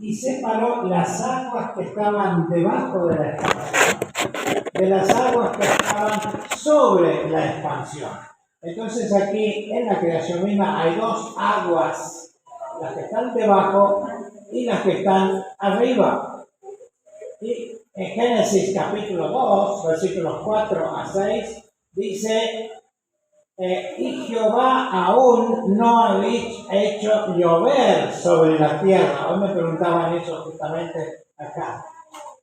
y separó las aguas que estaban debajo de la expansión de las aguas que estaban sobre la expansión. Entonces aquí en la creación misma hay dos aguas, las que están debajo y las que están arriba. Y en Génesis capítulo 2, versículos 4 a 6, dice, y Jehová aún no había hecho llover sobre la tierra. Hoy me preguntaban eso justamente acá.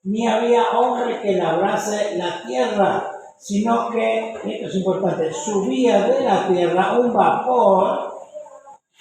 Ni había hombre que labrase la tierra, sino que, y esto es importante, subía de la tierra un vapor,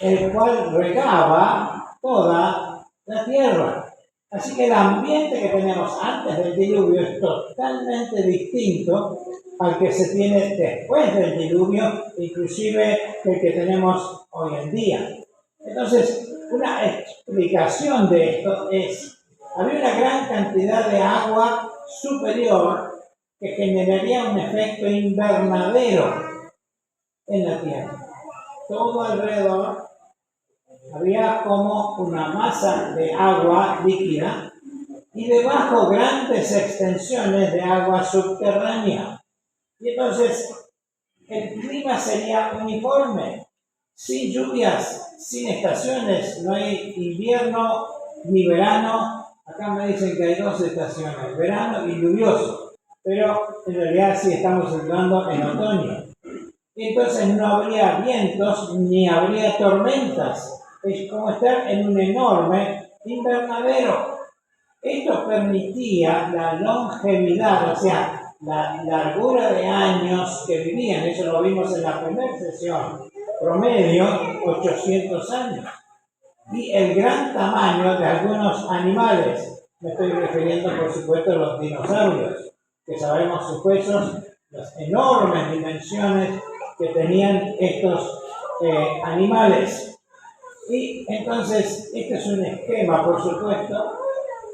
el cual regaba toda la tierra. Así que el ambiente que tenemos antes del diluvio es totalmente distinto al que se tiene después del diluvio, inclusive el que tenemos hoy en día. Entonces, una explicación de esto es, había una gran cantidad de agua superior que generaría un efecto invernadero en la tierra. Todo alrededor había como una masa de agua líquida y debajo grandes extensiones de agua subterránea. Y entonces el clima sería uniforme, sin lluvias, sin estaciones, no hay invierno ni verano. Acá me dicen que hay dos estaciones, verano y lluvioso, pero en realidad sí estamos entrando en otoño. Entonces no habría vientos ni habría tormentas. Es como estar en un enorme invernadero. Esto permitía la longevidad, o sea, la largura de años que vivían. Eso lo vimos en la primera sesión. Promedio, 800 años. Y el gran tamaño de algunos animales. Me estoy refiriendo, por supuesto, a los dinosaurios, que sabemos sus huesos, las enormes dimensiones que tenían estos animales. Y entonces, este es un esquema, por supuesto,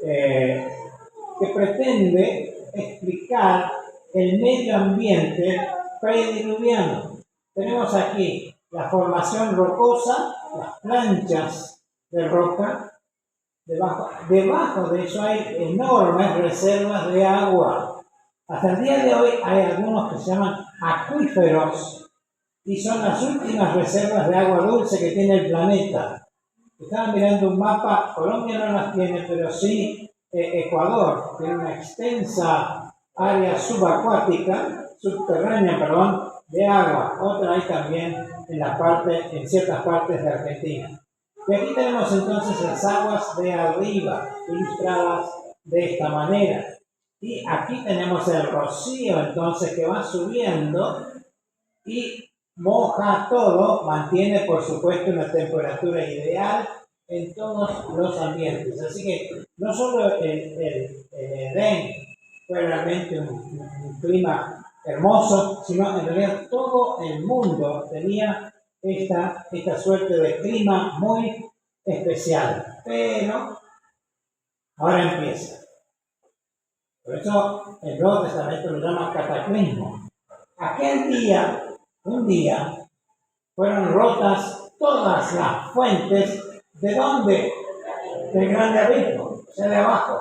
que pretende explicar el medio ambiente prediluviano. Tenemos aquí la formación rocosa, las planchas de roca. Debajo de eso hay enormes reservas de agua. Hasta el día de hoy hay algunos que se llaman acuíferos y son las últimas reservas de agua dulce que tiene el planeta. Estaban mirando un mapa, Colombia no las tiene, pero sí Ecuador, tiene una extensa área subterránea, de agua. Otra hay también en ciertas partes de Argentina. Y aquí tenemos entonces las aguas de arriba, ilustradas de esta manera. Y aquí tenemos el rocío, entonces, que va subiendo y moja todo, mantiene por supuesto una temperatura ideal en todos los ambientes. Así que no solo el Edén fue realmente un clima hermoso, sino en realidad todo el mundo tenía esta suerte de clima muy especial. Pero ahora empieza. Por eso el Nuevo Testamento lo llama cataclismo. Un día, fueron rotas todas las fuentes. ¿De dónde? Del grande abismo, o sea, de abajo.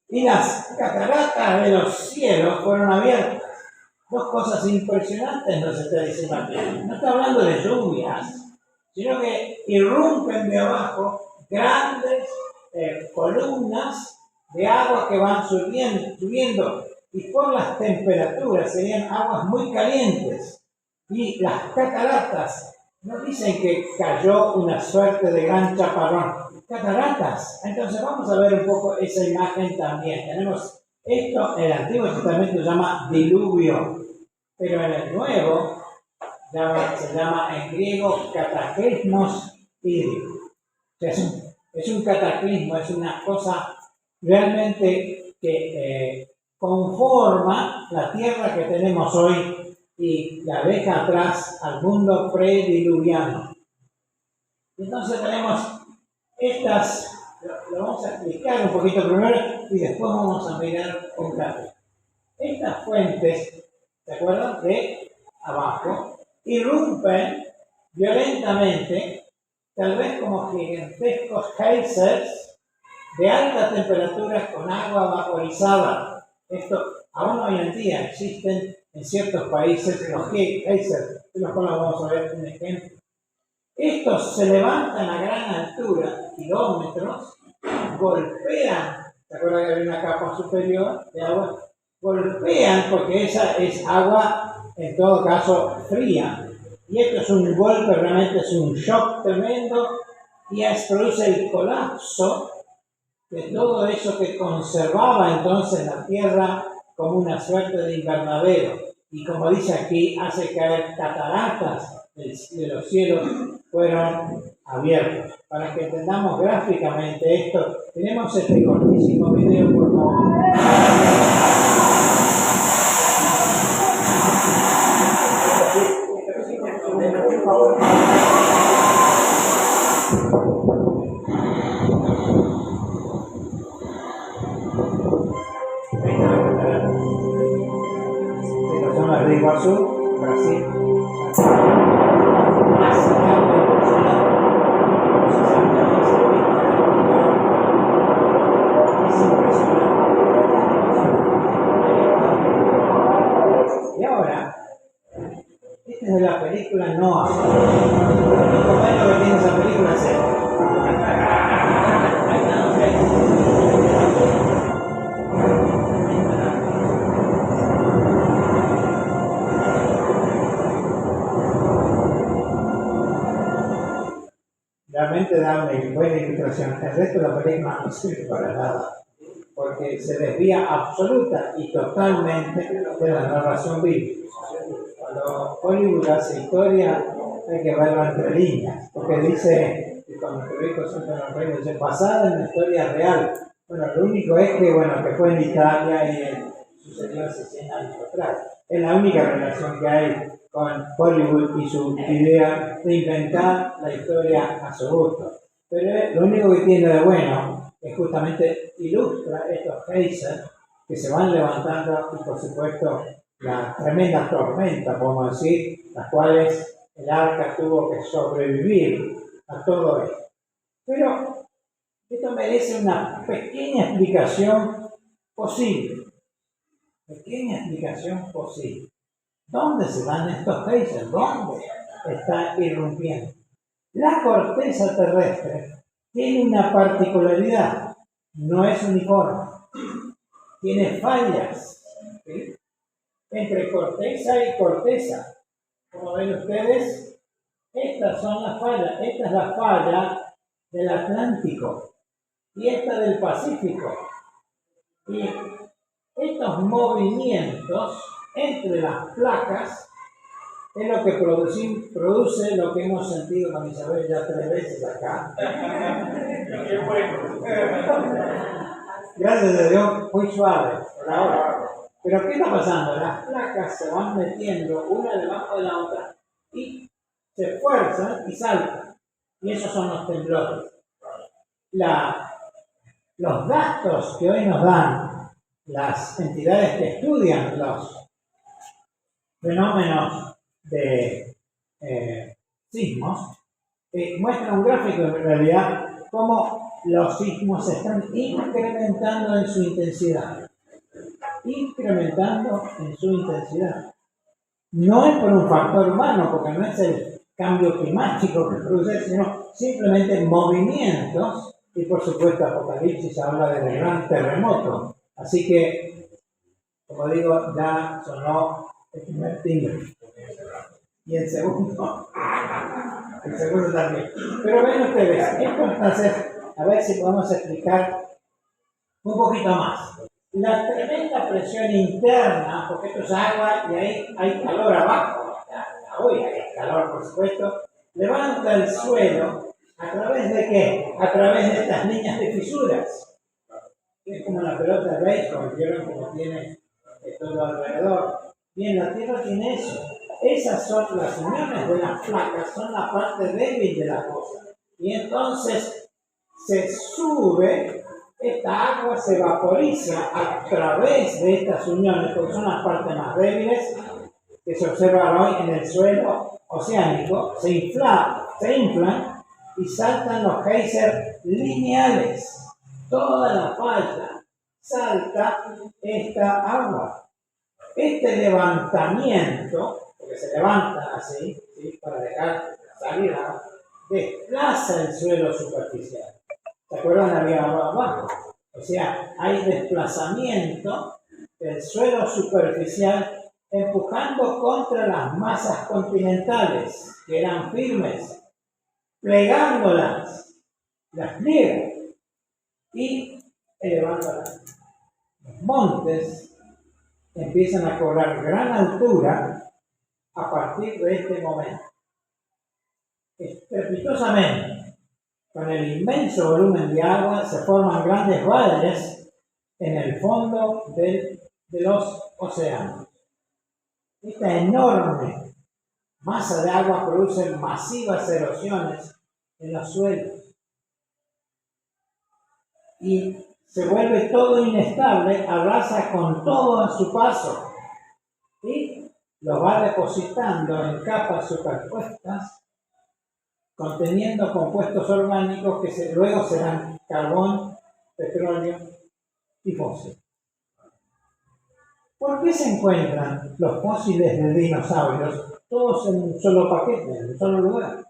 Y las cataratas de los cielos fueron abiertas. Dos cosas impresionantes nos está diciendo aquí. No está hablando de lluvias, sino que irrumpen de abajo grandes columnas de agua que van subiendo. Y por las temperaturas serían aguas muy calientes. Y las cataratas no dicen que cayó una suerte de gran chaparrón. Cataratas. Entonces vamos a ver un poco esa imagen también. Tenemos esto, el Antiguo Testamento se llama diluvio, pero en el Nuevo se llama en griego cataclismos hídricos. O sea, es un cataclismo, es una cosa realmente que conforma la tierra que tenemos hoy y la deja atrás al mundo prediluviano. Entonces tenemos estas, lo vamos a explicar un poquito primero y después vamos a mirar un cambio. Estas fuentes, ¿se acuerdan? De abajo, irrumpen violentamente, tal vez como gigantescos geysers de altas temperaturas con agua vaporizada. Esto aún hoy en día existen en ciertos países los geysers, de los cuales vamos a ver un ejemplo. Estos se levantan a gran altura, kilómetros, golpean, ¿se acuerdan que había una capa superior de agua? Golpean, porque esa es agua, en todo caso, fría. Y esto es un golpe, realmente es un shock tremendo, y produce el colapso de todo eso que conservaba entonces la tierra como una suerte de invernadero. Y como dice aquí, hace caer cataratas de los cielos fueron abiertos. Para que entendamos gráficamente esto, tenemos este cortísimo video, por favor. Esta zona de Iguazú, Brasil. Y ahora, esta es de la película Noah. Lo bueno que tiene esa película es esto. Realmente da una buena ilustración. El resto de la película no sirve para nada, porque se desvía absoluta y totalmente de la narración bíblica. Cuando Hollywood hace historia, hay que verlo entre líneas, porque dice, y cuando Federico siempre nos reímos, dice, basada en la historia real. Bueno, lo único es que, que fue en Italia y sucedió hace 100 años atrás. Es la única relación que hay con Hollywood y su idea de inventar la historia a su gusto. Pero lo único que tiene de bueno es justamente ilustra estos geysers que se van levantando y, por supuesto, la tremenda tormenta, podemos decir, las cuales el arca tuvo que sobrevivir a todo esto. Pero esto merece una pequeña explicación posible. ¿Dónde se dan estos geysers? ¿Dónde está irrumpiendo? La corteza terrestre tiene una particularidad, no es uniforme, tiene fallas, ¿sí? Entre corteza y corteza. Como ven ustedes, estas son las fallas. Esta es la falla del Atlántico y esta del Pacífico. Y estos movimientos entre las placas es lo que produce lo que hemos sentido con Isabel ya 3 veces acá. Gracias a Dios, muy suave por ahora. Pero ¿qué está pasando? Las placas se van metiendo una debajo de la otra y se fuerzan y saltan. Y esos son los temblores. Los datos que hoy nos dan las entidades que estudian los fenómenos de sismos muestran un gráfico en realidad cómo los sismos se están incrementando en su intensidad. No es por un factor humano, porque no es el cambio climático que produce, sino simplemente movimientos, y por supuesto Apocalipsis habla del gran terremoto. Así que, como digo, ya sonó el primer timbre. Y el segundo también. Pero ven ustedes, esto entonces, a ver si podemos explicar un poquito más. La tremenda presión interna, porque esto es agua y ahí hay calor abajo, hoy hay calor por supuesto, levanta el suelo a través de ¿qué? A través de estas líneas de fisuras. Es como la pelota de béisbol, vieron como tiene todo alrededor. Bien, la Tierra tiene eso. Esas son las uniones de las placas, son la parte débil de la cosa. Y entonces se sube, esta agua se vaporiza a través de estas uniones, porque son las partes más débiles que se observan hoy en el suelo oceánico, se inflan y saltan los geysers lineales. toda la falla salta esta agua. Este levantamiento, porque se levantan así, ¿sí?, para dejar salir agua, desplaza el suelo superficial. ¿Se acuerdan? Había agua abajo. O sea, hay desplazamiento del suelo superficial empujando contra las masas continentales, que eran firmes, plegándolas, las pliega y elevándolas. Los montes empiezan a cobrar gran altura a partir de este momento. Estrepitosamente, con el inmenso volumen de agua, se forman grandes valles en el fondo de los océanos. Esta enorme masa de agua produce masivas erosiones en los suelos y se vuelve todo inestable, arrasa con todo a su paso y lo va depositando en capas superpuestas, conteniendo compuestos orgánicos que luego serán carbón, petróleo y fósil. ¿Por qué se encuentran los fósiles de dinosaurios todos en un solo paquete, en un solo lugar?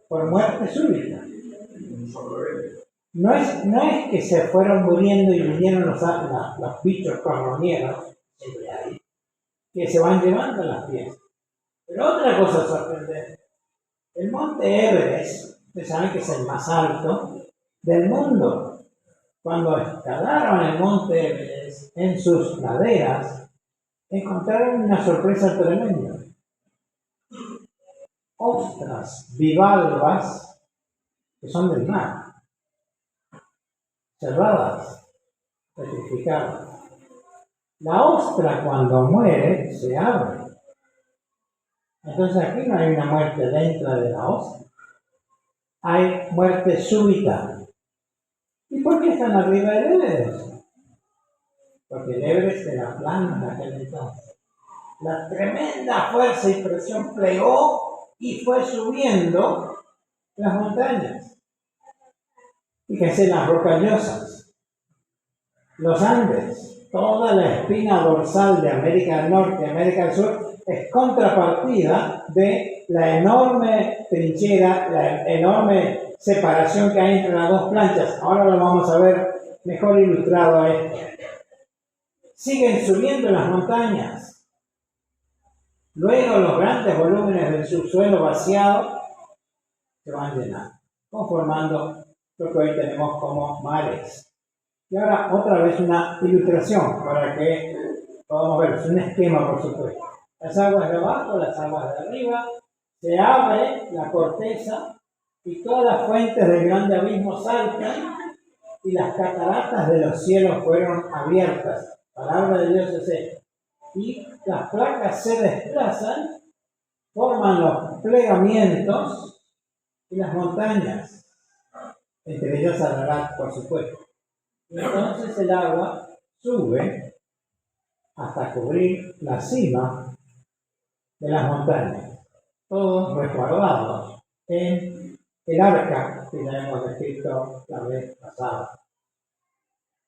Por muerte súbita. No es que se fueron muriendo y vinieron los bichos carroñeros, siempre hay, que se van llevando las piezas. Pero otra cosa sorprendente, el monte Everest, ustedes saben que es el más alto del mundo. Cuando escalaron el monte Everest en sus laderas, encontraron una sorpresa tremenda. Ostras bivalvas, que son del mar, cerradas, petrificadas. La ostra cuando muere se abre. Entonces aquí no hay una muerte dentro de la ostra. Hay muerte súbita. ¿Y por qué están arriba del Everest? Porque el Everest era plano en aquel entonces. La tremenda fuerza y presión plegó y fue subiendo las montañas. Fíjense las rocallosas, los Andes, toda la espina dorsal de América del Norte y América del Sur es contrapartida de la enorme trinchera, la enorme separación que hay entre las dos planchas. Ahora lo vamos a ver mejor ilustrado a esto. Siguen subiendo las montañas. Luego los grandes volúmenes del subsuelo vaciado se van llenando, conformando lo que hoy tenemos como mares. Y ahora otra vez una ilustración para que podamos ver, es un esquema por supuesto. Las aguas de abajo, las aguas de arriba, se abre la corteza y todas las fuentes del grande abismo saltan y las cataratas de los cielos fueron abiertas. Palabra de Dios es esta. Y las placas se desplazan, forman los plegamientos y las montañas, entre ellas Ararat, por supuesto. Y entonces el agua sube hasta cubrir la cima de las montañas, todos resguardados en el arca que ya hemos descrito la vez pasada.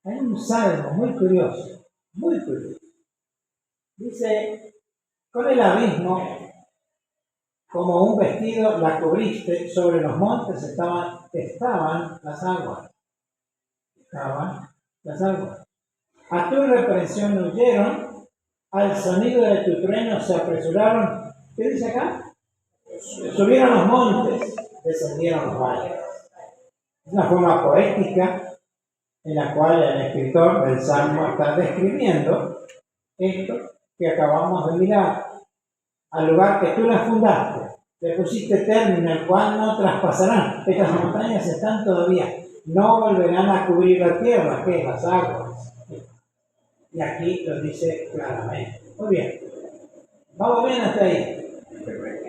Hay un salmo muy curioso, muy curioso. Dice, con el abismo, como un vestido la cubriste, sobre los montes estaban las aguas. Estaban las aguas. A tu reprensión huyeron, al sonido de tu trueno se apresuraron. ¿Qué dice acá? Subieron los montes, descendieron los valles. Es una forma poética en la cual el escritor del Salmo está describiendo esto que acabamos de mirar. Al lugar que tú las fundaste, le pusiste término, el cual no traspasarán. Estas montañas están todavía, no volverán a cubrir la tierra, que es las aguas. Y aquí lo dice claramente. Muy bien. ¿Vamos bien hasta ahí?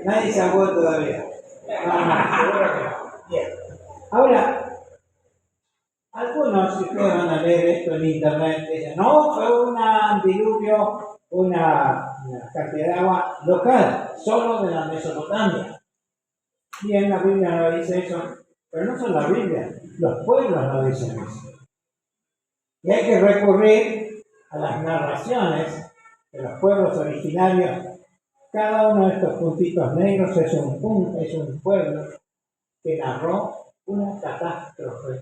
Nadie se ahogó todavía. Seguro que no. Bien. Ahora, algunos, si ustedes van a leer esto en internet, dicen, no, fue un diluvio, una cantidad de agua local, solo de la Mesopotamia. Bien, la Biblia no dice eso, Pero no solo la Biblia, los pueblos no dicen eso. Y hay que recurrir a las narraciones de los pueblos originarios. Cada uno de estos puntitos negros es un pueblo que narró una catástrofe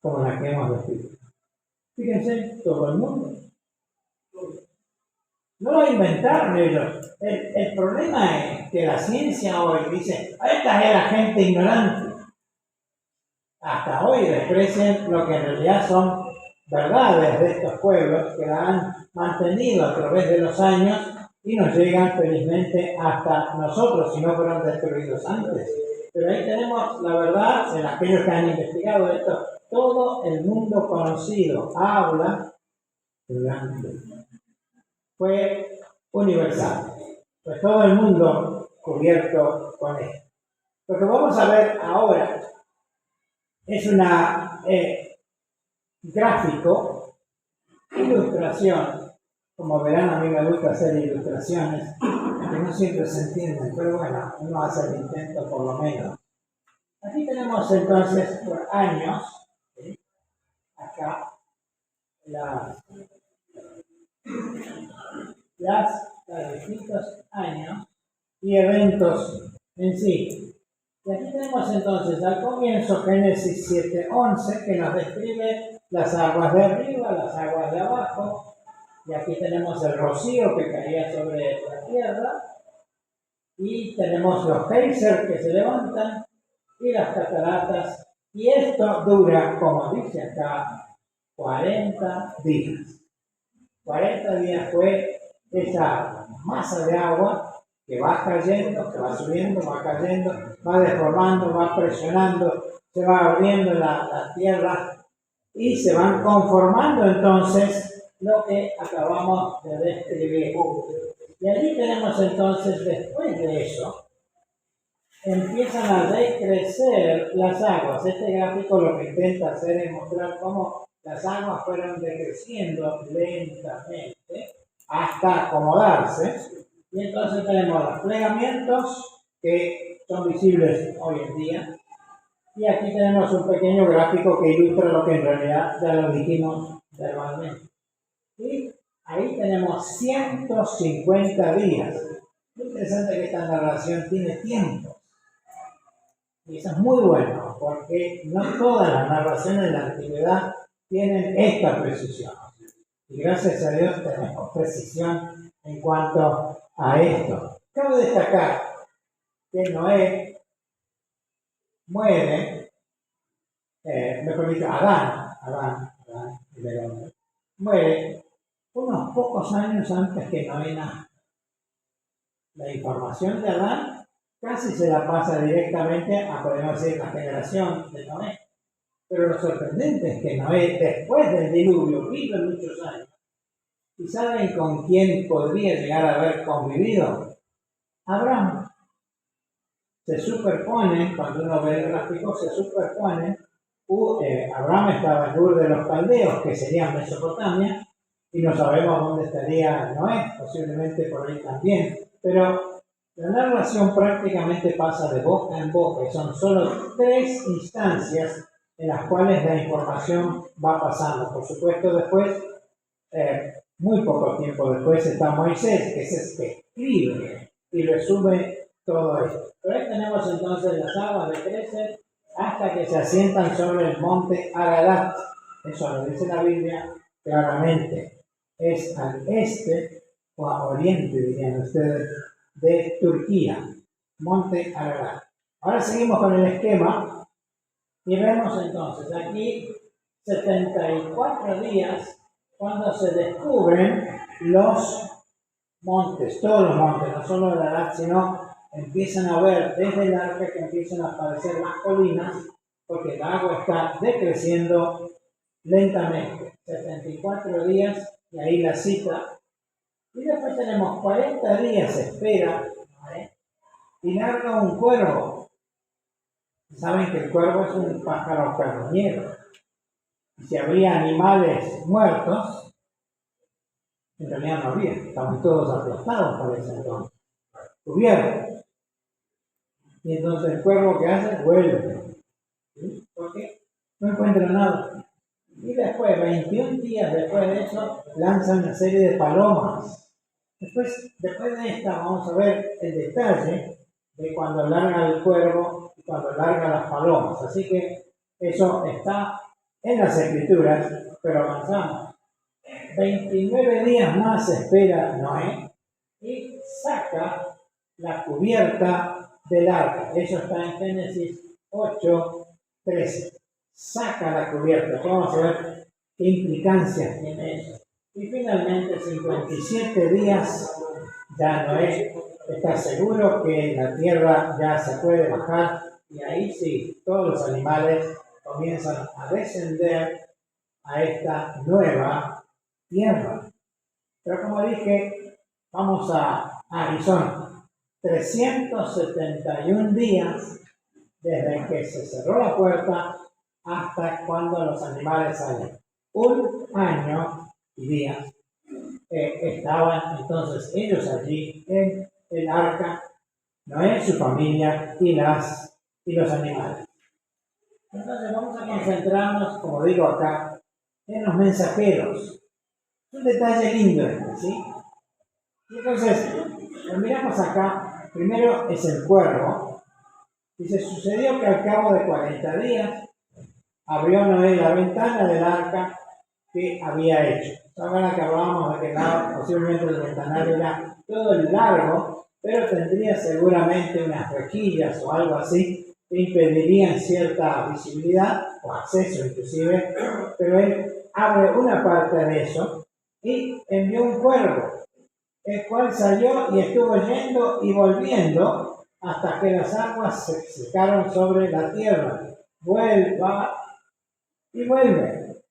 como la que hemos descrito. Fíjense, todo el mundo. No lo inventaron ellos. El problema es que la ciencia hoy dice, esta era gente ignorante. Hasta hoy desprecian lo que en realidad son verdades de estos pueblos que la han mantenido a través de los años y nos llegan felizmente hasta nosotros, si no fueron destruidos antes. Pero ahí tenemos la verdad en aquellos que han investigado esto. Todo el mundo conocido habla durante. Fue universal. Pues todo el mundo cubierto con esto. Lo que vamos a ver ahora es una gráfico, ilustración. Como verán, a mí me gusta hacer ilustraciones que no siempre se entienden, pero bueno, uno hace el intento por lo menos. Aquí tenemos entonces por años, ¿sí? Acá, los distintos años y eventos en sí. Y aquí tenemos entonces al comienzo Génesis 7:11 que nos describe las aguas de arriba, las aguas de abajo. Y aquí tenemos el rocío que caía sobre la tierra. Y tenemos los geysers que se levantan y las cataratas. Y esto dura, como dice acá, 40 días. 40 días fue esa masa de agua que va cayendo, que va subiendo, va cayendo, va deformando, va presionando, se va abriendo la tierra y se van conformando entonces lo que acabamos de describir. Y allí tenemos entonces, después de eso, empiezan a decrecer las aguas. Este gráfico lo que intenta hacer es mostrar cómo las aguas fueron decreciendo lentamente hasta acomodarse. Y entonces tenemos los plegamientos que son visibles hoy en día. Y aquí tenemos un pequeño gráfico que ilustra lo que en realidad ya lo dijimos verbalmente. Y ahí tenemos 150 días. Muy interesante que esta narración tiene tiempo. Y eso es muy bueno, porque no todas las narraciones de la antigüedad tienen esta precisión. Y gracias a Dios tenemos precisión en cuanto a esto. Cabe destacar que Noé muere, mejor dicho, Adán, el hombre, muere unos pocos años antes que Noé nazca. La información de Adán casi se la pasa directamente a, podemos decir, la generación de Noé. Pero lo sorprendente es que Noé, después del diluvio, vive muchos años. ¿Y saben con quién podría llegar a haber convivido? Abraham. Se superpone, cuando uno ve el gráfico, se superpone. Abraham estaba en Ur de los Caldeos, que sería Mesopotamia, y no sabemos dónde estaría Noé, posiblemente por ahí también. Pero la narración prácticamente pasa de boca en boca, y son solo 3 instancias en las cuales la información va pasando. Por supuesto, después, muy poco tiempo después, está Moisés, que es el que escribe y resume todo esto. Pero ahí tenemos entonces las aguas decrecen hasta que se asientan sobre el monte Ararat. Eso lo dice la Biblia claramente. Es al este o a oriente, dirían ustedes, de Turquía, monte Ararat. Ahora seguimos con el esquema y vemos entonces aquí 74 días cuando se descubren los montes, todos los montes, no solo el Ararat, sino empiezan a ver desde el arca que empiezan a aparecer las colinas, porque el agua está decreciendo lentamente. 74 días, y ahí la cita. Y después tenemos 40 días espera, ¿vale? Y larga un cuervo. Saben que el cuervo es un pájaro carroñero. Y si habría animales muertos, en realidad no había, estaban todos aplastados por ese entonces, cubiertos. Y entonces el cuervo que hace, vuelve porque no encuentran nada. Y después, 21 días después de eso, lanzan una serie de palomas. Después de esta, vamos a ver el detalle de cuando larga el cuervo y cuando larga las palomas. Así que eso está en las Escrituras, pero avanzamos. 29 días más espera Noé y saca la cubierta del arca. Eso está en Génesis 8:13. Saca la cubierta. Vamos a ver qué implicancias tiene eso. Y finalmente, 57 días, ya Noé está seguro que la tierra ya se puede bajar, y ahí sí, todos los animales comienzan a descender a esta nueva tierra. Pero como dije, vamos a Arizona. 371 días desde que se cerró la puerta hasta cuando los animales salen. Un año y días estaban entonces ellos allí en el arca, Noé, su familia y los animales. Entonces vamos a concentrarnos, como digo acá, en los mensajeros. Un detalle lindo, ¿sí? Entonces, lo miramos acá. Primero es el cuervo. Dice, sucedió que al cabo de 40 días abrió Noé la ventana del arca que había hecho. Ahora que hablábamos de que posiblemente el ventanal era todo el largo, pero tendría seguramente unas rejillas o algo así que impedirían cierta visibilidad o acceso inclusive, pero él abre una parte de eso y envió un cuervo, el cual salió y estuvo yendo y volviendo hasta que las aguas se secaron sobre la tierra. Vuelva y vuelve.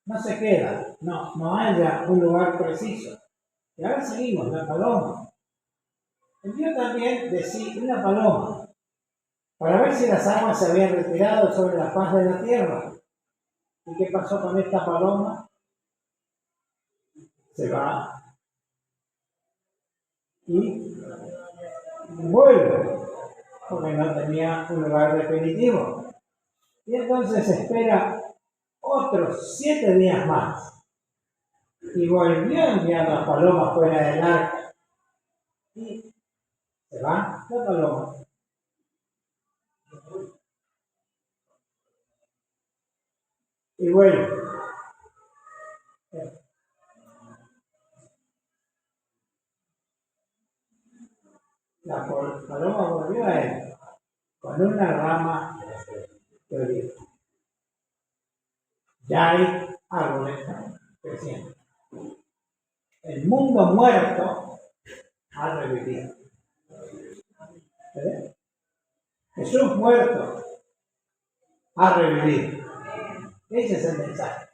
No se queda, no haya un lugar preciso. Y ahora seguimos, la paloma. Envió también de sí una paloma, para ver si las aguas se habían retirado sobre la faz de la tierra. ¿Y qué pasó con esta paloma? Se va y vuelve, porque no tenía un lugar definitivo. Y entonces espera otros 7 días más. Y volvió a enviar la paloma fuera del arca. Y se va la paloma. Y vuelve. La paloma volvió a él con una rama de olivo. Ya hay árboles creciendo. El mundo muerto ha revivido. ¿Ves? Jesús muerto ha revivido. Ese es el mensaje.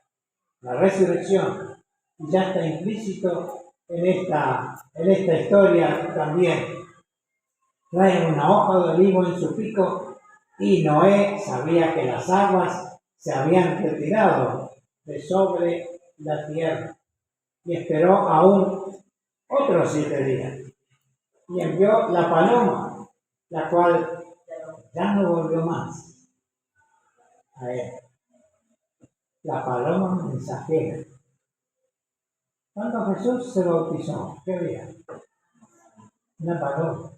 La resurrección. Y ya está implícito en esta historia también. Trae una hoja de olivo en su pico y Noé sabía que las aguas se habían retirado de sobre la tierra y esperó aún otros 7 días y envió la paloma, la cual ya no volvió más a él. La paloma mensajera. Cuando Jesús se bautizó, ¿qué había? Una paloma,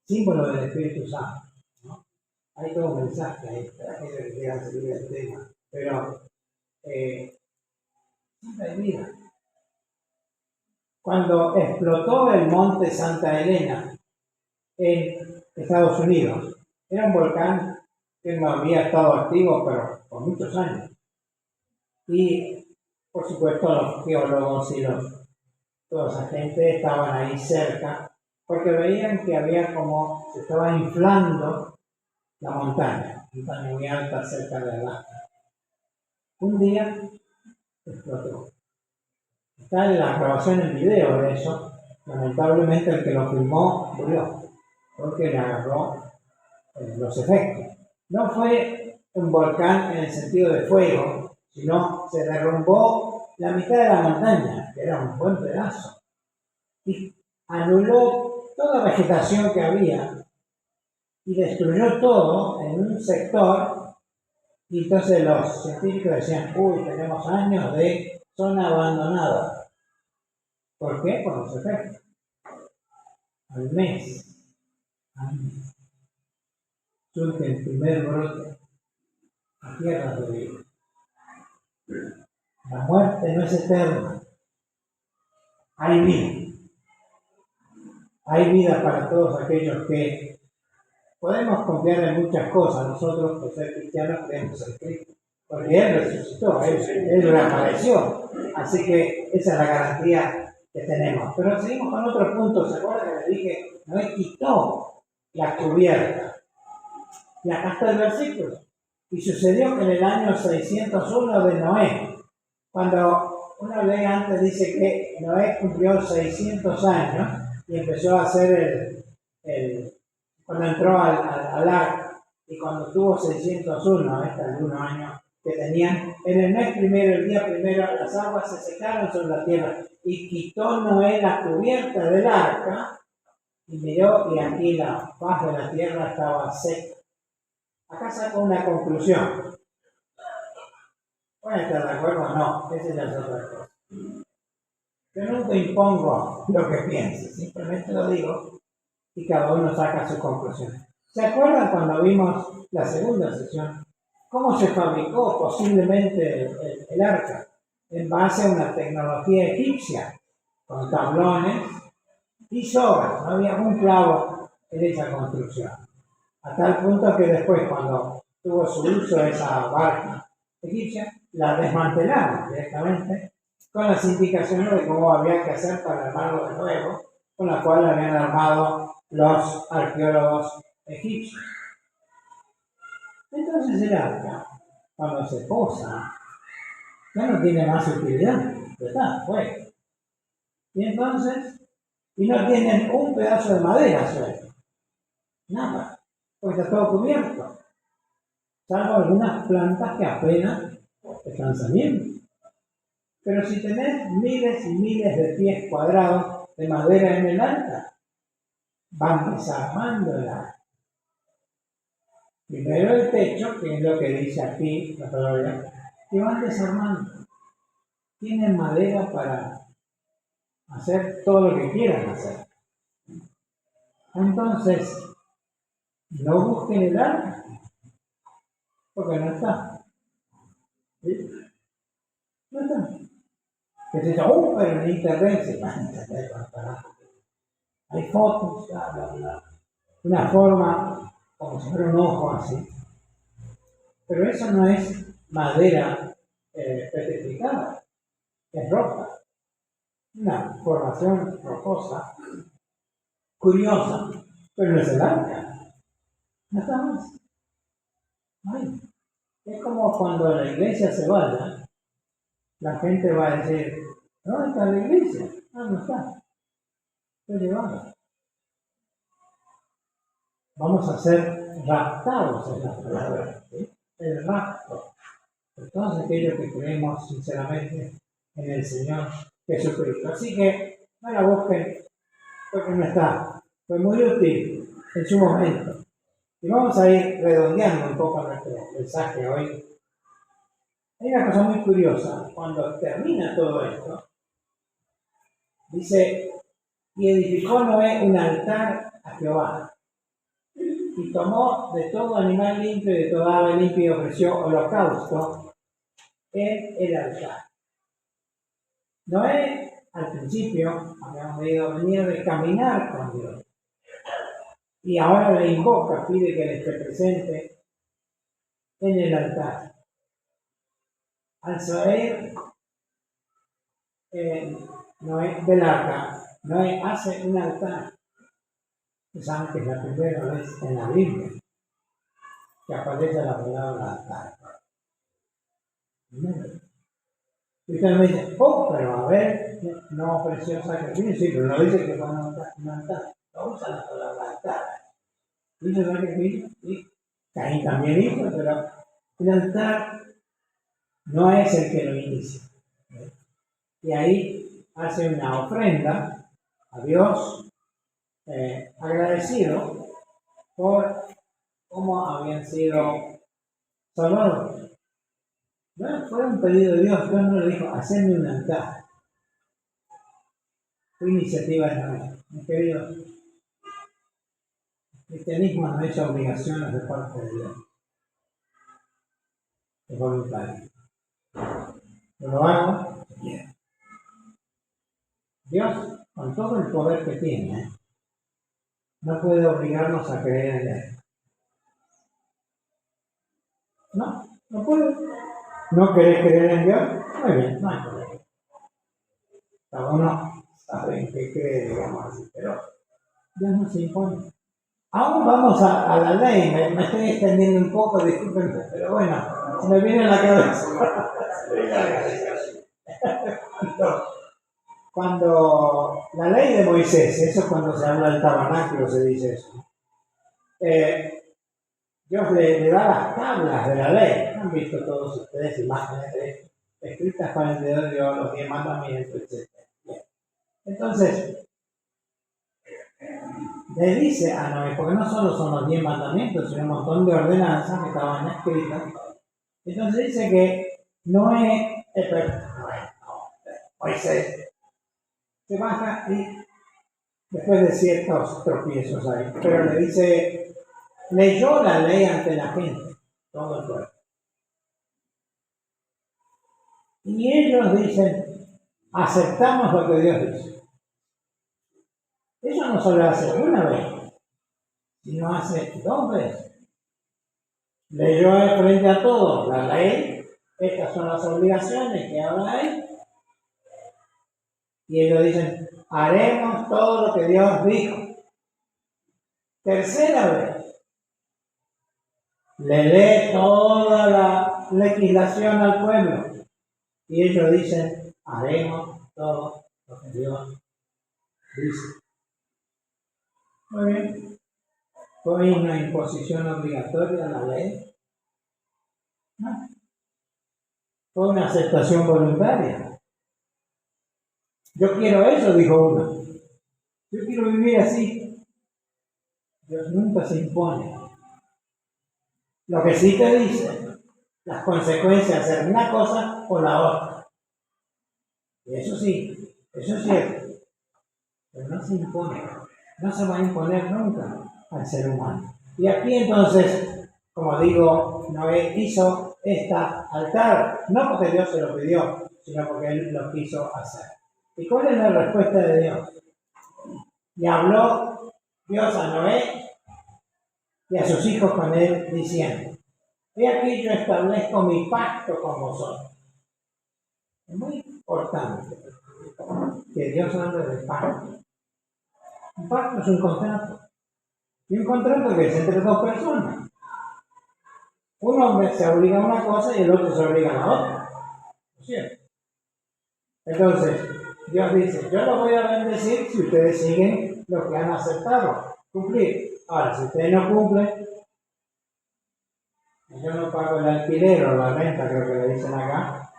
símbolo del Espíritu Santo, ¿no? Hay todo un mensaje ahí para aquellos que quieran seguir el tema, pero siempre hay vida. Cuando explotó el monte Santa Elena en Estados Unidos, era un volcán que no había estado activo pero por muchos años. Y por supuesto los geólogos y toda esa gente estaban ahí cerca porque veían que había como se estaba inflando la montaña muy alta cerca de Alaska. Un día explotó. Está en la grabación en video de eso. Lamentablemente el que lo filmó murió porque le agarró los efectos. No fue un volcán en el sentido de fuego, sino se derrumbó la mitad de la montaña, que era un buen pedazo, y anuló toda la vegetación que había y destruyó todo en un sector Y entonces los científicos decían, uy, tenemos años de zona abandonada. ¿Por qué? Por los efectos. Al mes surge el primer brote a tierra de vida. La muerte no es eterna. Hay vida. Hay vida para todos aquellos que podemos confiar en muchas cosas. Nosotros, por ser cristianos, creemos en Cristo. Porque Él resucitó, Él reapareció. Así que esa es la garantía que tenemos. Pero seguimos con otro punto. ¿Se acuerdan que le dije? Noé quitó la cubierta. Y acá está el versículo. Y sucedió que en el año 601 de Noé, cuando una ley antes dice que Noé cumplió 600 años y empezó a hacer cuando entró al arca, y cuando tuvo 601, el 1 año que tenían, en el mes primero, el día primero, las aguas se secaron sobre la tierra y quitó Noé la cubierta del arca y miró, y aquí la faz de la tierra estaba seca. Acá saco una conclusión. ¿Pueden estar de acuerdo o no? Esa ya es otra cosa. Yo nunca impongo lo que pienso, simplemente lo digo y cada uno saca su conclusión. ¿Se acuerdan cuando vimos la segunda sesión? ¿Cómo se fabricó posiblemente el arca? En base a una tecnología egipcia, con tablones y sogas. No había un clavo en esa construcción. A tal punto que después, cuando tuvo su uso esa barca egipcia, la desmantelaron directamente con las indicaciones de cómo había que hacer para armarlo de nuevo, con la cual habían armado los arqueólogos egipcios. Entonces el arca, cuando se posa, ya no tiene más utilidad, ¿verdad? Pues. Y entonces, no tienen un pedazo de madera suelto, nada, porque está todo cubierto, salvo algunas plantas que apenas están saliendo. Pero si tenés miles y miles de pies cuadrados de madera en el arca, van desarmando el arca. Primero el techo, que es lo que dice aquí la palabra, que van desarmando. Tienen madera para hacer todo lo que quieran hacer. Entonces, no busquen el arca, porque no está. ¿Sí? No está. Que se dice, pero en internet se van a entender para. Hay fotos, una forma como si fuera un ojo así. Pero eso no es madera petrificada, es roca. Una formación rocosa, curiosa, pero no es el arca. No está más. Ay. Es como cuando la iglesia se vaya, la gente va a decir, ¿dónde está la iglesia? No está. Estoy llevada. Vamos a ser raptados en la palabra, ¿sí? El rapto. Entonces, aquellos que creemos sinceramente en el Señor Jesucristo. Así que no la busquen porque no está. Fue muy útil en su momento. Y vamos a ir redondeando un poco nuestro mensaje hoy. Hay una cosa muy curiosa. Cuando termina todo esto, dice, y edificó Noé un altar a Jehová. Y tomó de todo animal limpio y de toda ave limpia y ofreció holocausto en el altar. Noé, al principio, habíamos leído, venía de caminar con Dios. Y ahora le invoca, pide que le esté presente en el altar. Al saber Noé del arca, Noé hace un altar. Saben que es la primera vez en la Biblia que aparece la palabra altar. Y usted me dice, pero a ver, no ofreció sacrificio, sí, pero no dice que fue un altar. No usa la palabra altar. Dice sacrificio, sí. Caín también hizo, pero el altar no es el que lo inicia. Y ahí hace una ofrenda a Dios, agradecido por cómo habían sido Salvador. Bueno, fue un pedido de Dios. Dios no le dijo, hacedme un altar. Fue iniciativa de Noé. Mi querido, el cristianismo no es obligaciones de parte de Dios. Es voluntario. Yo lo hago, quiero. Dios, con todo el poder que tiene, no puede obligarnos a creer en Él. No puede. ¿No querés creer en Dios? Muy bien, no hay problema. Cada uno sabe en qué cree, digamos así, pero Dios no se impone. Aún vamos a la ley, me estoy extendiendo un poco, discúlpenme, pero bueno, se me viene a la cabeza. Cuando la ley de Moisés, eso es cuando se habla del tabernáculo, se dice eso. Dios le da las tablas de la ley. ¿Han visto todos ustedes imágenes de esto? Escritas con el dedo de Dios, los 10 mandamientos, etc. Bien. Entonces, le dice a Noé, porque no solo son los 10 mandamientos, sino un montón de ordenanzas que estaban escritas. Entonces dice que Moisés se baja y después de ciertos tropiezos ahí, pero le dice, leyó la ley ante la gente, todo el pueblo. Y ellos dicen, aceptamos lo que Dios dice. Eso no solo hace una vez, sino hace 2 veces. Leyó frente a todos la ley, estas son las obligaciones que habla ahí. Y ellos dicen, haremos todo lo que Dios dijo. Tercera vez, le lee toda la legislación al pueblo. Y ellos dicen, haremos todo lo que Dios dice. Muy bien. ¿Fue una imposición obligatoria a la ley? No. Fue una aceptación voluntaria. Yo quiero eso, dijo uno. Yo quiero vivir así. Dios nunca se impone. Lo que sí te dice, las consecuencias de hacer una cosa o la otra. Y eso sí, eso es cierto. Pero no se impone. No se va a imponer nunca al ser humano. Y aquí entonces, como digo, Noé hizo esta altar, no porque Dios se lo pidió, sino porque él lo quiso hacer. ¿Y cuál es la respuesta de Dios? Y habló Dios a Noé y a sus hijos con él, diciendo, he aquí yo establezco mi pacto con vosotros. Es muy importante que Dios hable de pacto. Un pacto es un contrato. Y un contrato que es entre 2 personas. Uno se obliga a una cosa y el otro se obliga a la otra. ¿No es cierto? Entonces, Dios dice, yo lo voy a bendecir si ustedes siguen lo que han aceptado, cumplir. Ahora, si ustedes no cumplen, yo no pago el alquiler o la renta, creo que le dicen acá,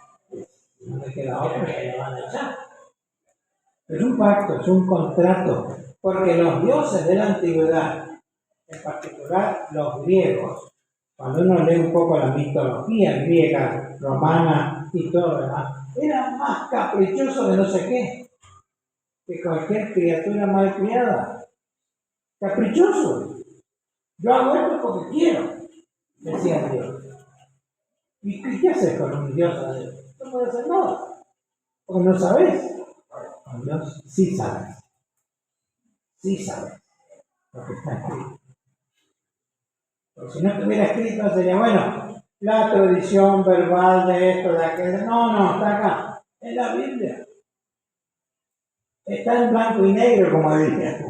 no me queda otra que me van a echar. Es un pacto, es un contrato, porque los dioses de la antigüedad, en particular los griegos, cuando uno lee un poco la mitología griega, romana y todo lo demás, eran más caprichosos de no sé qué, que cualquier criatura mal criada. Caprichoso. Yo hago esto porque quiero, decía Dios. ¿Y qué haces con un Dios? No puedes hacer nada, porque no sabes. Con Dios sí sabes. Sí sabes lo que está escrito. Porque si no estuviera escrito sería, bueno, la tradición verbal de esto, de aquello. No, está acá. Es la Biblia. Está en blanco y negro, como dije.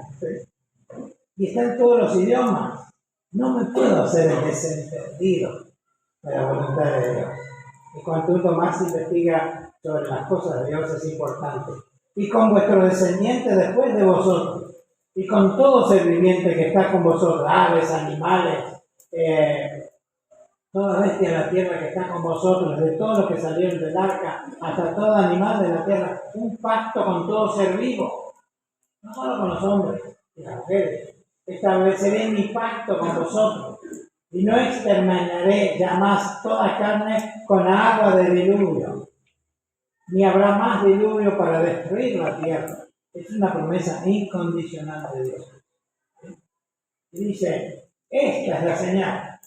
Y está en todos los idiomas. No me puedo hacer el desentendido de la voluntad de Dios. Y cuanto uno más investiga sobre las cosas de Dios es importante. Y con vuestros descendientes después de vosotros, y con todo ser viviente que está con vosotros, aves, animales, toda bestia de la tierra que está con vosotros, de todos los que salieron del arca, hasta todo animal de la tierra, un pacto con todo ser vivo, no solo con los hombres y las mujeres. Estableceré mi pacto con vosotros. y no exterminaré ya más toda carne con agua de diluvio, ni habrá más diluvio para destruir la tierra. Es una promesa incondicional de Dios. Y dice, esta es la señal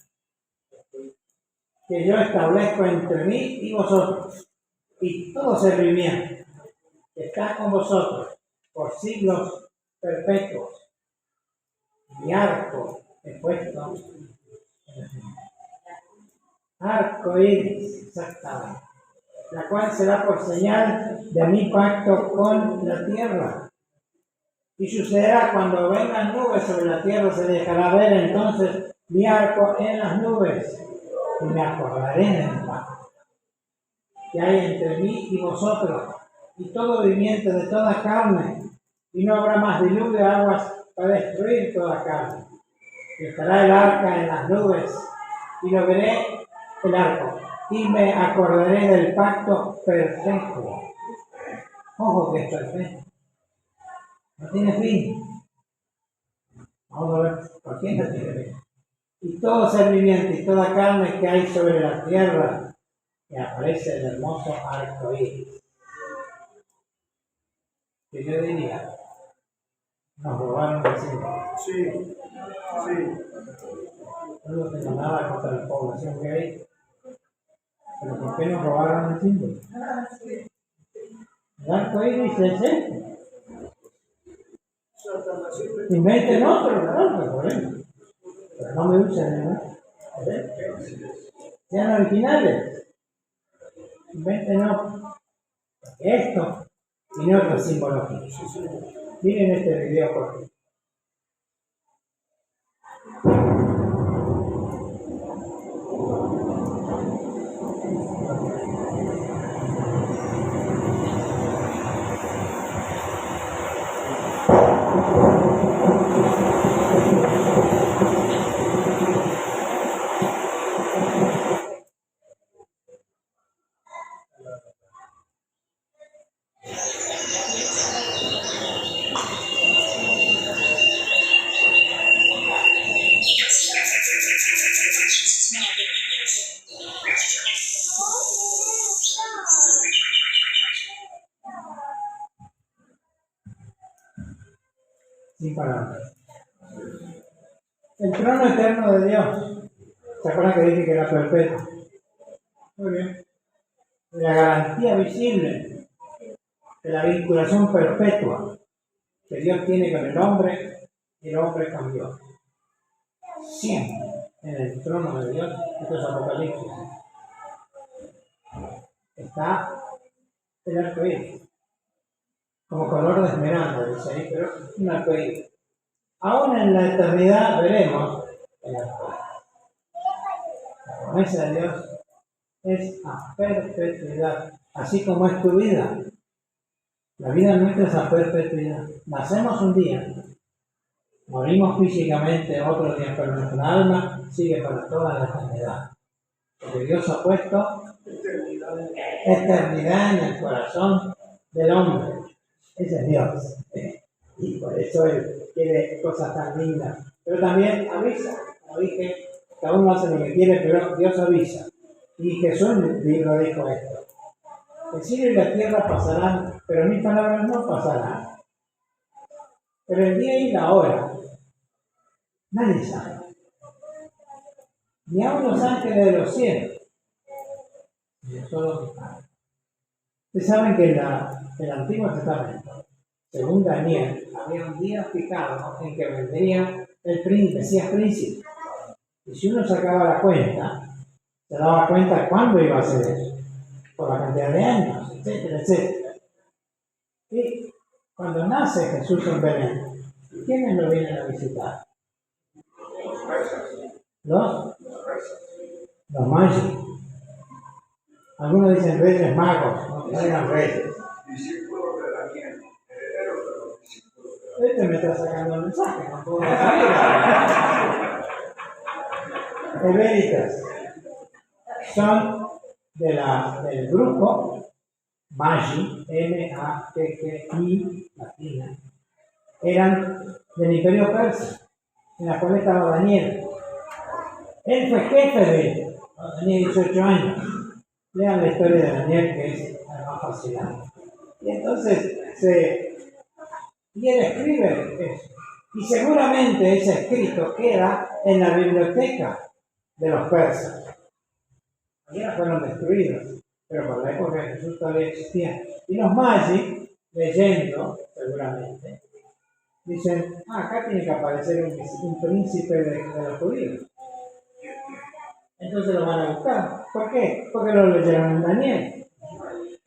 que yo establezco entre mí y vosotros, y todo ser viviente que está con vosotros por siglos perpetuos. Mi arco he puesto en el cielo. Arco iris, exactamente, la cual será por señal de mi pacto con la tierra. Y sucederá cuando vengan nubes sobre la tierra, se dejará ver entonces mi arco en las nubes, y me acordaré del pacto que hay entre mí y vosotros, y todo viviente de toda carne, y no habrá más diluvio de aguas para destruir toda carne. Y estará el arca en las nubes, y lo veré el arco, y me acordaré del pacto perfecto. Ojo que es perfecto. No tiene fin. Vamos a ver por qué no tiene fin. Y todo ser viviente y toda carne que hay sobre la tierra, que aparece el hermoso arco iris. Que yo diría, nos robaron el símbolo. Sí, sí. No tengo nada contra la población que hay, pero ¿por qué nos robaron el símbolo? El arco iris es este. Inventen otro, ¿verdad? Por ejemplo. Pero no me usen, ¿no? Sean originales. Inventen otro. Esto tiene otra simbología. Miren este video por aquí. Sin palabras. El trono eterno de Dios. ¿Se acuerdan que dije que era perpetuo? Muy bien. La garantía visible de la vinculación perpetua que Dios tiene con el hombre, y el hombre cambió. Siempre en el trono de Dios, esto es Apocalipsis, está el arco iris, como color de esmeralda, dice ahí, pero un arco iris. Aún en la eternidad veremos el arco iris. La promesa de Dios es a perpetuidad, así como es tu vida. La vida nuestra es a perpetuidad. Nacemos un día, morimos físicamente otro día, pero nuestra alma sigue para toda la eternidad. Porque Dios ha puesto eternidad en el corazón del hombre. Ese es Dios. Y por eso Él quiere cosas tan lindas. Pero también avisa. Como dije, cada uno hace lo que quiere, pero Dios avisa. Y Jesús en el libro dijo esto. El cielo y la tierra pasarán, pero mis palabras no pasarán. Pero el día y la hora, nadie sabe. Ni aun los ángeles de los cielos. Ni solo mi Padre. Ustedes saben que en el Antiguo Testamento, según Daniel, había un día fijado en que vendría el príncipe, Mesías príncipe. Y si uno sacaba la cuenta, se daba cuenta cuándo iba a ser eso, por la cantidad de años, etcétera, etcétera. Y cuando nace Jesús en Belén, ¿quiénes lo vienen a visitar? Los magos. Algunos dicen reyes magos, no eran reyes. Discípulos de Daniel, herederos de los discípulos de Daniel. Este me está sacando el mensaje, no puedo decir. Hebreitas son del grupo Magi, M-A-G-G-I, latina. Eran del Imperio Persa, en la cual estaba Daniel. Él fue jefe de ellos, cuando tenía 18 años. Lean la historia de Daniel, que es además fascinante. Y entonces, y él escribe eso. Y seguramente ese escrito queda en la biblioteca de los persas. Algunas fueron destruidos, pero por la época de Jesús todavía existían. Y los magis, leyendo, seguramente, dicen, acá tiene que aparecer un príncipe de los judíos. Entonces lo van a buscar. ¿Por qué? Porque lo leyeron en Daniel.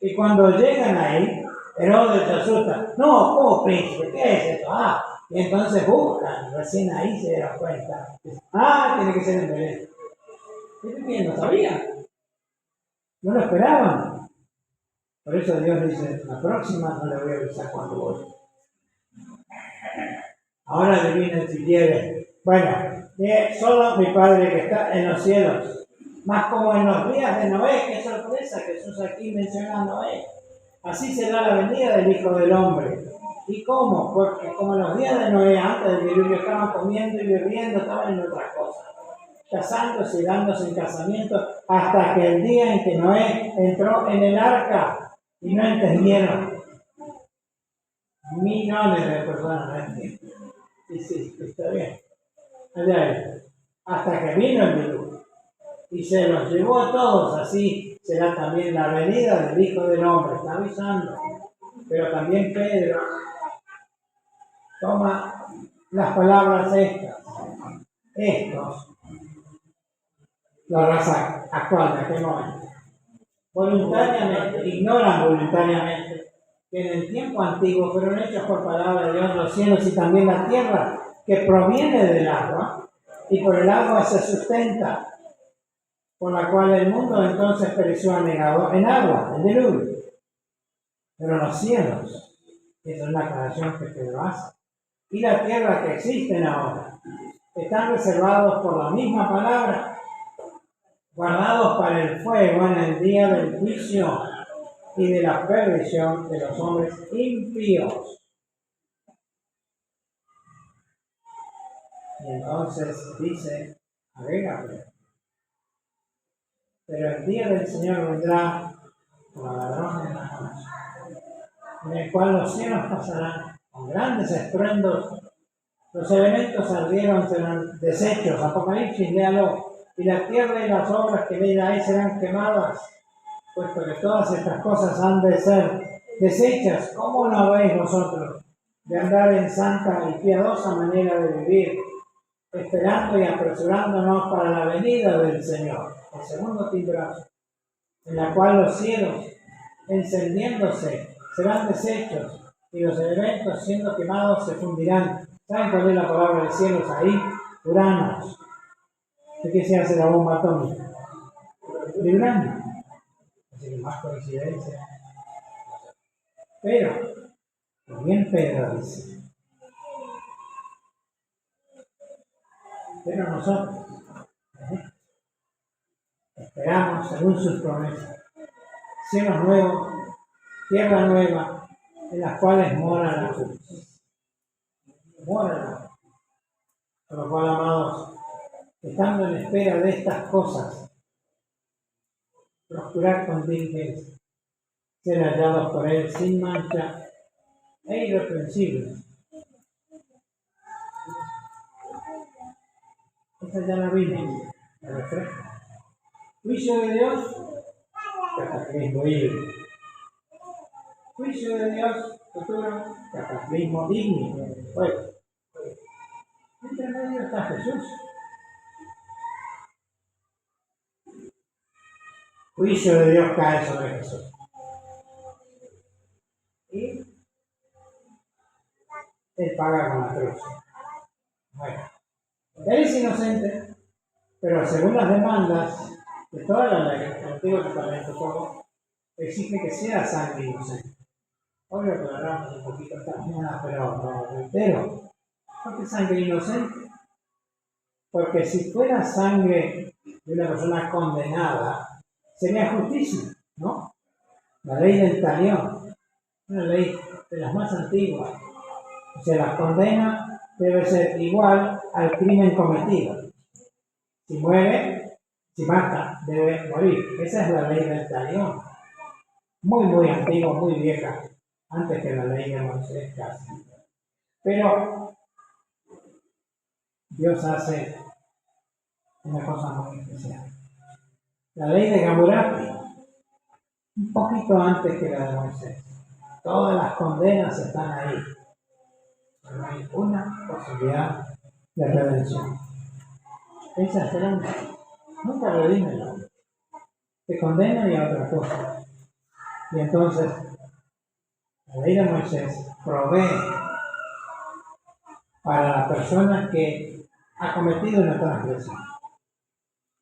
Y cuando llegan ahí, Herodes se asusta. No, ¿cómo príncipe? ¿Qué es esto? Y entonces buscan. Recién ahí se dieron cuenta. Tiene que ser en Belén. ¿Ustedes no sabían? No lo esperaban. Por eso Dios dice, la próxima no le voy a avisar cuando voy. Ahora adivinen si quieren. Bueno, solo mi Padre que está en los cielos. Más como en los días de Noé, qué sorpresa, Jesús aquí menciona a Noé. Así será la venida del Hijo del Hombre. ¿Y cómo? Porque como en los días de Noé, antes del diluvio, estaban comiendo y bebiendo, estaban en otras cosas. Casándose y dándose en casamiento, hasta que el día en que Noé entró en el arca y no entendieron. Millones de personas no entienden. Sí, está bien. Allá, hasta que vino el diluvio y se los llevó a todos. Así será también la venida del Hijo del Hombre. Está avisando. Pero también Pedro toma las palabras estos, la raza actual de aquel momento, voluntariamente, ignoran voluntariamente que en el tiempo antiguo fueron hechos por palabra de Dios los cielos y también la tierra, que proviene del agua, y por el agua se sustenta, por la cual el mundo entonces pereció anegado en agua, el diluvio. Pero los cielos, esa es la aclaración que Pedro hace, y la tierra que existen ahora, están reservados por la misma palabra, guardados para el fuego en el día del juicio y de la perdición de los hombres impíos. Y entonces dice, agrega, pero el día del Señor vendrá como ladrón en la noche, en el cual los cielos pasarán con grandes estruendos, los elementos ardieron, serán deshechos, Apocalipsis, léalo, y la tierra y las obras que en ella hay serán quemadas, puesto que todas estas cosas han de ser deshechas. ¿Cómo no veis vosotros de andar en santa y piadosa manera de vivir, esperando y apresurándonos para la venida del Señor, el segundo timbrazo, en la cual los cielos, encendiéndose, serán deshechos, y los elementos, siendo quemados, se fundirán? ¿Saben cuál es la palabra de cielos ahí? Uranos. ¿De qué se hace la bomba atómica? De uranio. Así que más coincidencia. Pero, también Pedro dice, pero nosotros esperamos, según sus promesas, cielos nuevos, tierra nueva, en las cuales mora la justicia. Mora la justicia. Por lo cual, amados, estando en espera de estas cosas, procurar con diligencia ser hallados por él sin mancha e irreprensibles. Esta ya la vimos, la refresca. Juicio de Dios, cataclismo híbrido. Juicio de Dios futuro, cataclismo digno. Bueno, entre medio está Jesús. Juicio de Dios cae sobre Jesús. Y él paga con la cruz. Bueno, él es inocente, pero según las demandas de toda la ley, el Antiguo Testamento, todo, exige que sea sangre inocente. Obvio que lo hablamos un poquito esta mañana, pero no lo entero. ¿Por qué sangre inocente? Porque si fuera sangre de una persona condenada, sería justicia, ¿no? La ley del talión, una ley de las más antiguas. O sea, la condena debe ser igual al crimen cometido. Si muere, si mata, debe morir. Esa es la ley del talión. Muy antigua, muy vieja, antes que la ley de Moisés casi. Pero Dios hace una cosa muy especial. La ley de Hammurabi, un poquito antes que la de Moisés. Todas las condenas están ahí. Pero no hay una posibilidad de redención. Esa es la única. Nunca redime el hombre. Te condena y a otra cosa. Y entonces, la ley de Moisés provee para la persona que ha cometido una transgresión.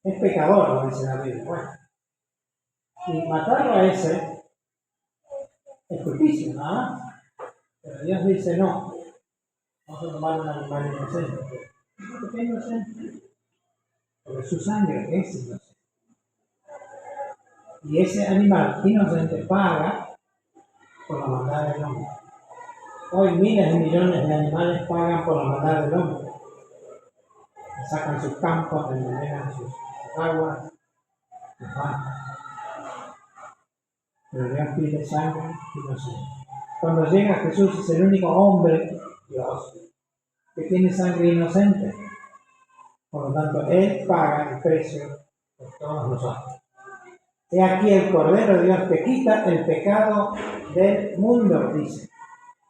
Es pecador, lo dice la Biblia. Bueno, y matarlo a ese es justicia, nada más. Pero Dios dice no. Vamos a tomar un animal inocente. ¿Por qué inocente? Porque su sangre es inocente. Y ese animal inocente paga por la maldad del hombre. Hoy miles de millones de animales pagan por la maldad del hombre. Sacan sus campos, envenenan sus aguas, sus vacas. Pero Dios pide sangre inocente. Cuando llega Jesús es el único hombre, Dios, que tiene sangre inocente. Por lo tanto, Él paga el precio por todos nosotros. He aquí el Cordero de Dios que quita el pecado del mundo, dice.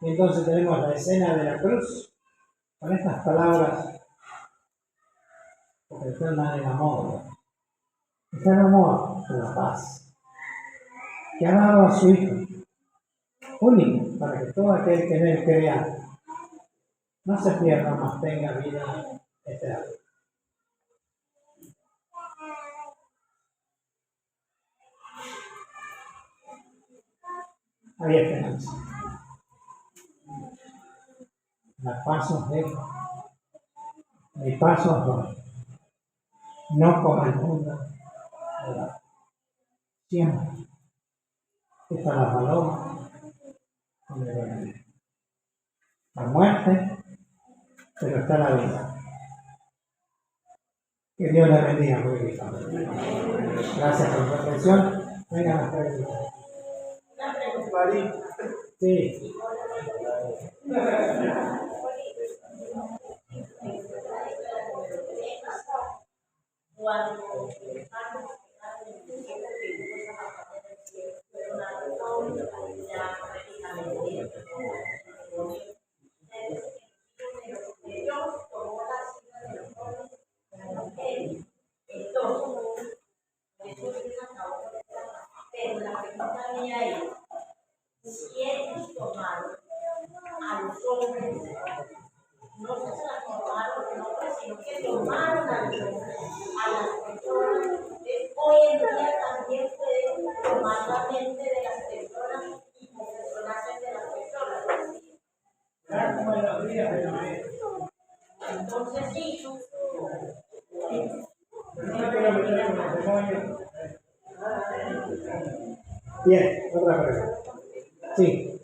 Y entonces tenemos la escena de la cruz, con estas palabras, porque está en el amor. Está el amor de la paz, que ha dado a su Hijo, único, para que todo aquel que en Él crea no se pierda, mas tenga vida eterna. Hay esperanza. La paz os dejo, mi paz os doy. No como el mundo, ¿verdad? Siempre está la paloma con el veneno. La muerte, pero está la vida. Que Dios la bendiga muy bien. Gracias por su atención. Vengan las preguntas. Sí. Pero la pregunta mía es, si ellos tomaron a los hombres, no se las tomaron, no, sino que tomaron a los hombres, a las personas, hoy en día también pueden tomar la mente de las personas y los personajes de las personas. Entonces sí, Bien, otra pregunta. Sí.